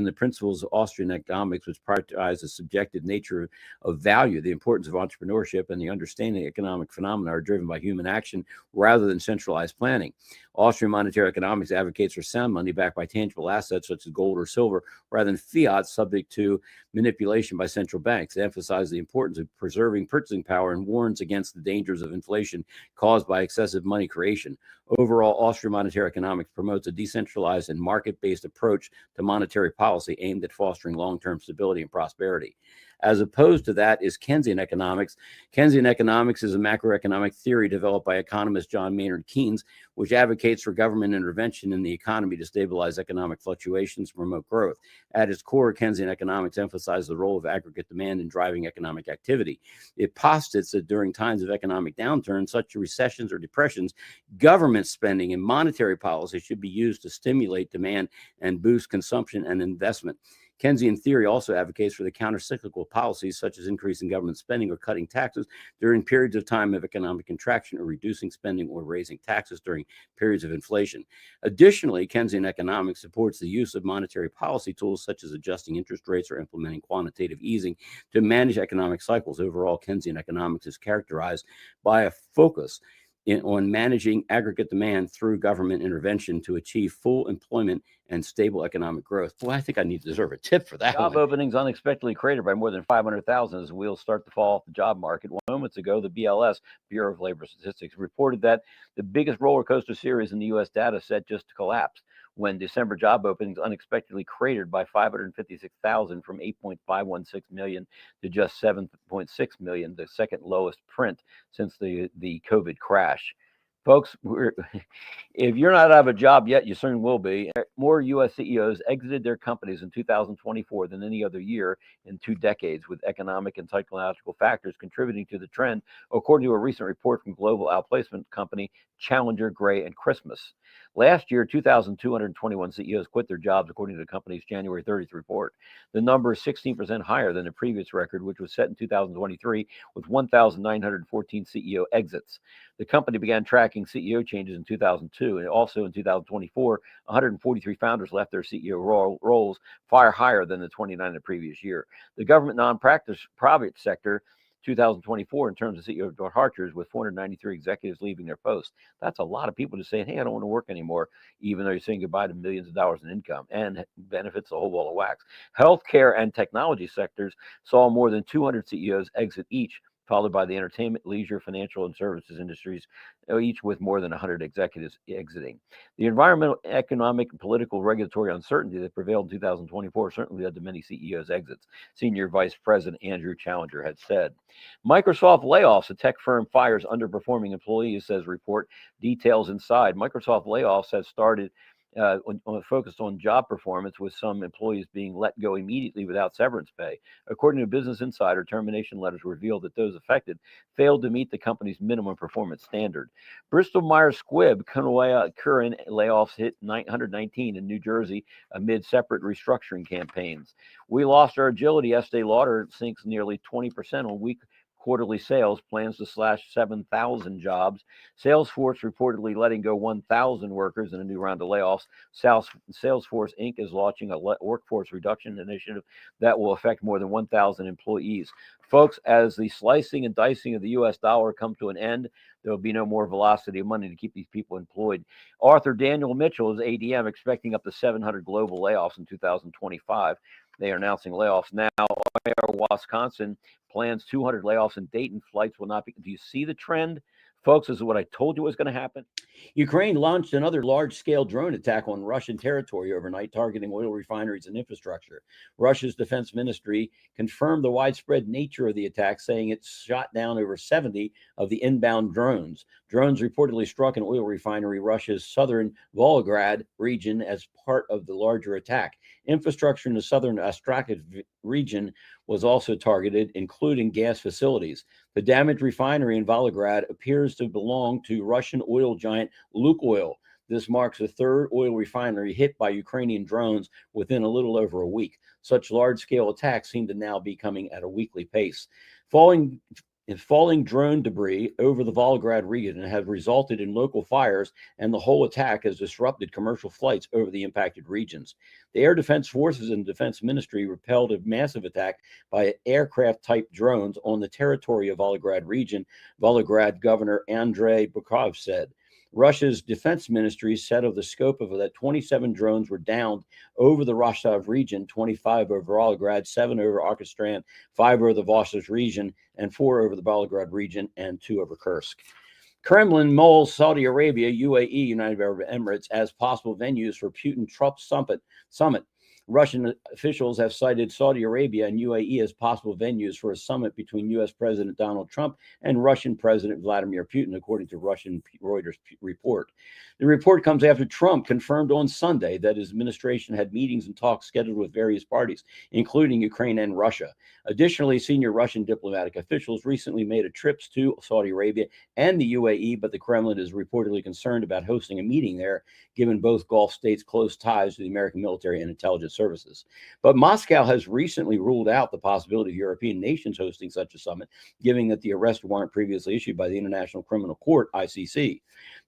the principles of Austrian economics, which prioritize the subjective nature of value, the importance of entrepreneurship, and the understanding of economic phenomena are driven by human action rather than centralized planning. Austrian monetary economics advocates for sound money backed by tangible assets such as gold or silver rather than fiat subject to manipulation by central banks. It emphasizes the importance of preserving purchasing power and warns against the dangers of inflation caused by excessive money creation. Overall, Austrian monetary economics promotes a decentralized and market-based approach to monetary policy aimed at fostering long-term stability and prosperity. As opposed to that is Keynesian economics. Keynesian economics is a macroeconomic theory developed by economist John Maynard Keynes, which advocates for government intervention in the economy to stabilize economic fluctuations and promote growth. At its core, Keynesian economics emphasizes the role of aggregate demand in driving economic activity. It postulates that during times of economic downturn, such as recessions or depressions, government spending and monetary policy should be used to stimulate demand and boost consumption and investment. Keynesian theory also advocates for the counter-cyclical policies such as increasing government spending or cutting taxes during periods of time of economic contraction, or reducing spending or raising taxes during periods of inflation. Additionally, Keynesian economics supports the use of monetary policy tools such as adjusting interest rates or implementing quantitative easing to manage economic cycles. Overall, Keynesian economics is characterized by a focus on managing aggregate demand through government intervention to achieve full employment and stable economic growth. Well, I think I need to deserve a tip for that Job one. openings unexpectedly created by more than 500,000 as wheels start to fall off the job market. Moments ago, the BLS, Bureau of Labor Statistics, reported that the biggest roller coaster series in the U.S. data set just collapsed when December job openings unexpectedly cratered by 556,000 from 8.516 million to just 7.6 million, the second lowest print since the COVID crash. Folks, if you're not out of a job yet, you soon will be. More U.S. CEOs exited their companies in 2024 than any other year in 2 decades, with economic and psychological factors contributing to the trend, according to a recent report from global outplacement company Challenger, Gray, and Christmas. Last year, 2,221 CEOs quit their jobs, according to the company's January 30th report. The number is 16% higher than the previous record, which was set in 2023, with 1,914 CEO exits. The company began tracking CEO changes in 2002, and also in 2024, 143 founders left their CEO roles, far higher than the 29 the previous year. The government non-private sector 2024 in terms of CEO departures, with 493 executives leaving their posts. That's a lot of people just saying, hey, I don't want to work anymore, even though you're saying goodbye to millions of dollars in income and benefits, a whole wall of wax. Healthcare and technology sectors saw more than 200 CEOs exit each, followed by the entertainment, leisure, financial, and services industries, each with more than 100 executives exiting. The environmental, economic, and political regulatory uncertainty that prevailed in 2024 certainly led to many CEOs' exits, Senior Vice President Andrew Challenger had said. Microsoft layoffs. A tech firm fires underperforming employees, says report. Details inside. Microsoft layoffs have started focused on job performance, with some employees being let go immediately without severance pay. According to Business Insider, termination letters revealed that those affected failed to meet the company's minimum performance standard. Bristol Myers Squibb current layoffs hit 919 in New Jersey amid separate restructuring campaigns. We lost our agility. Estee Lauder sinks nearly 20% on weak quarterly sales, plans to slash 7,000 jobs. Salesforce reportedly letting go 1,000 workers in a new round of layoffs. Salesforce Inc. is launching a workforce reduction initiative that will affect more than 1,000 employees. Folks, as the slicing and dicing of the U.S. dollar come to an end, there will be no more velocity of money to keep these people employed. Arthur Daniel Mitchell is ADM, expecting up to 700 global layoffs in 2025. They are announcing layoffs now. Air Wisconsin plans 200 layoffs in Dayton. Flights will not be. Do you see the trend? Folks, this is what I told you was going to happen. Ukraine launched another large-scale drone attack on Russian territory overnight, targeting oil refineries and infrastructure. Russia's defense ministry confirmed the widespread nature of the attack, saying it shot down over 70 of the inbound drones. Drones reportedly struck an oil refinery, Russia's southern Volgograd region, as part of the larger attack. Infrastructure in the southern Astrakhan region was also targeted, including gas facilities. The damaged refinery in Volgograd appears to belong to Russian oil giant Lukoil. This marks the third oil refinery hit by Ukrainian drones within a little over a week. Such large-scale attacks seem to now be coming at a weekly pace. Following And falling drone debris over the Volgograd region has resulted in local fires, and the whole attack has disrupted commercial flights over the impacted regions. The Air Defense Forces and Defense Ministry repelled a massive attack by aircraft-type drones on the territory of Volgograd region, Volgograd Governor Andrei Bukov said. Russia's defense ministry said of the scope of that 27 drones were downed over the Rostov region, 25 over Volgograd, 7 over Orchestran, 5 over the Vostoch region, and 4 over the Volgograd region, and 2 over Kursk. Kremlin mulls Saudi Arabia, UAE, United Arab Emirates as possible venues for Putin-Trump summit. Russian officials have cited Saudi Arabia and UAE as possible venues for a summit between U.S. President Donald Trump and Russian President Vladimir Putin, according to Russian Reuters report. The report comes after Trump confirmed on Sunday that his administration had meetings and talks scheduled with various parties, including Ukraine and Russia. Additionally, senior Russian diplomatic officials recently made a trip to Saudi Arabia and the UAE, but the Kremlin is reportedly concerned about hosting a meeting there, given both Gulf states' close ties to the American military and intelligence services. But Moscow has recently ruled out the possibility of European nations hosting such a summit, given that the arrest warrant previously issued by the International Criminal Court, ICC.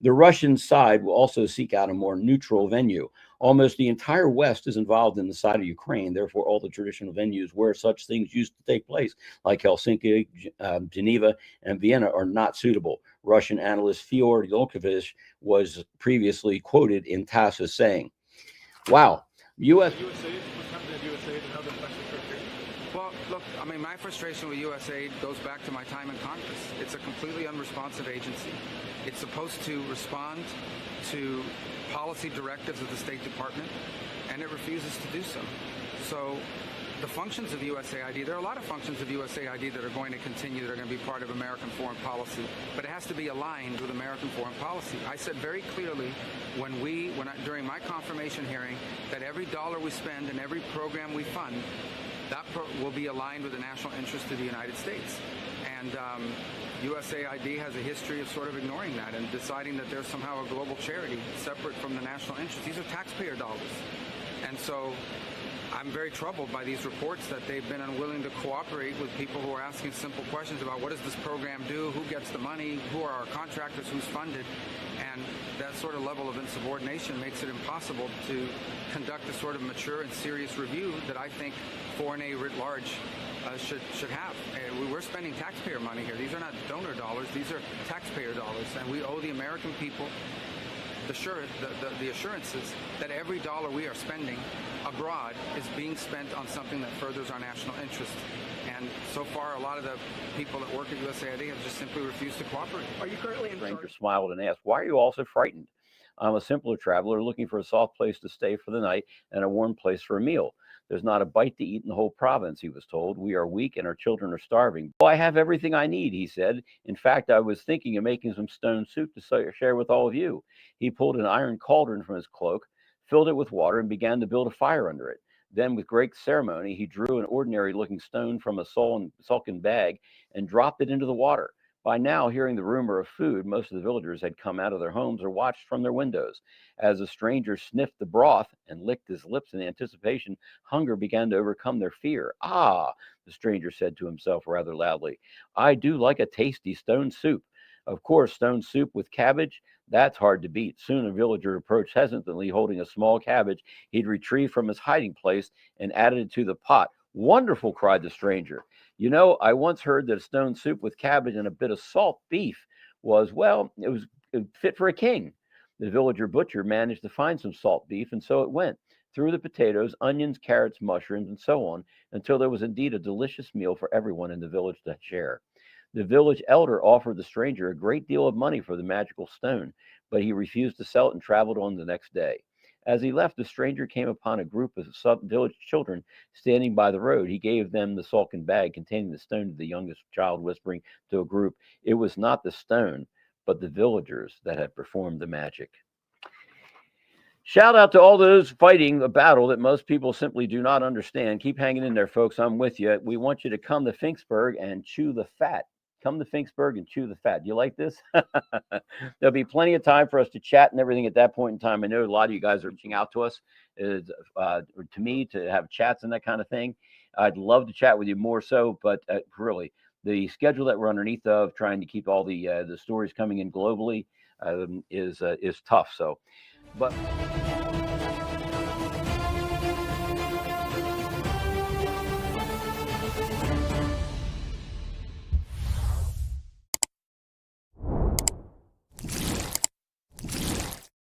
The Russian side will also seek out a more neutral venue. Almost the entire West is involved in the side of Ukraine. Therefore, all the traditional venues where such things used to take place, like Helsinki, Geneva, and Vienna, are not suitable. Russian analyst Fyodor Yolkovich was previously quoted in TASS as saying, wow, U.S. Well, look, I mean, my frustration with USAID goes back to my time in Congress. It's a completely unresponsive agency. It's supposed to respond to policy directives of the State Department, and it refuses to do so. So the functions of USAID, there are a lot of functions of USAID that are going to continue, that are going to be part of American foreign policy, but it has to be aligned with American foreign policy. I said very clearly during my confirmation hearing that every dollar we spend and every program we fund, that will be aligned with the national interest of the United States. And USAID has a history of sort of ignoring that and deciding that there's somehow a global charity separate from the national interest. These are taxpayer dollars. And so I'm very troubled by these reports that they've been unwilling to cooperate with people who are asking simple questions about what does this program do, who gets the money, who are our contractors, who's funded. And that sort of level of insubordination makes it impossible to conduct a sort of mature and serious review that I think foreign aid writ large should have. We're spending taxpayer money here. These are not donor dollars. These are taxpayer dollars. And we owe the American people the assurances that every dollar we are spending abroad is being spent on something that furthers our national interest. And so far, a lot of the people that work at USAID have just simply refused to cooperate. Are you currently in charge? The stranger smiled and asked, why are you all so frightened? I'm a simpler traveler looking for a soft place to stay for the night and a warm place for a meal. There's not a bite to eat in the whole province, he was told. We are weak and our children are starving. Well, I have everything I need, he said. In fact, I was thinking of making some stone soup to share with all of you. He pulled an iron cauldron from his cloak, filled it with water, and began to build a fire under it. Then, with great ceremony, he drew an ordinary-looking stone from a sunken bag and dropped it into the water. By now, hearing the rumor of food, most of the villagers had come out of their homes or watched from their windows. As the stranger sniffed the broth and licked his lips in anticipation, hunger began to overcome their fear. Ah, the stranger said to himself rather loudly, I do like a tasty stone soup. Of course, stone soup with cabbage, that's hard to beat. Soon a villager approached hesitantly, holding a small cabbage he'd retrieved from his hiding place and added it to the pot. Wonderful, cried the stranger. You know, I once heard that a stone soup with cabbage and a bit of salt beef was fit for a king. The villager butcher managed to find some salt beef, and so it went, through the potatoes, onions, carrots, mushrooms, and so on, until there was indeed a delicious meal for everyone in the village to share. The village elder offered the stranger a great deal of money for the magical stone, but he refused to sell it and traveled on the next day. As he left, the stranger came upon a group of village children standing by the road. He gave them the sunken bag containing the stone to the youngest child, whispering to a group, it was not the stone, but the villagers that had performed the magic. Shout out to all those fighting a battle that most people simply do not understand. Keep hanging in there, folks. I'm with you. We want you to come to Finksburg and chew the fat. Come to Finksburg and chew the fat. Do you like this? There'll be plenty of time for us to chat and everything at that point in time. I know a lot of you guys are reaching out to us, to me, to have chats and that kind of thing. I'd love to chat with you more so, but really, the schedule that we're underneath of, trying to keep all the stories coming in globally, is tough. So, but.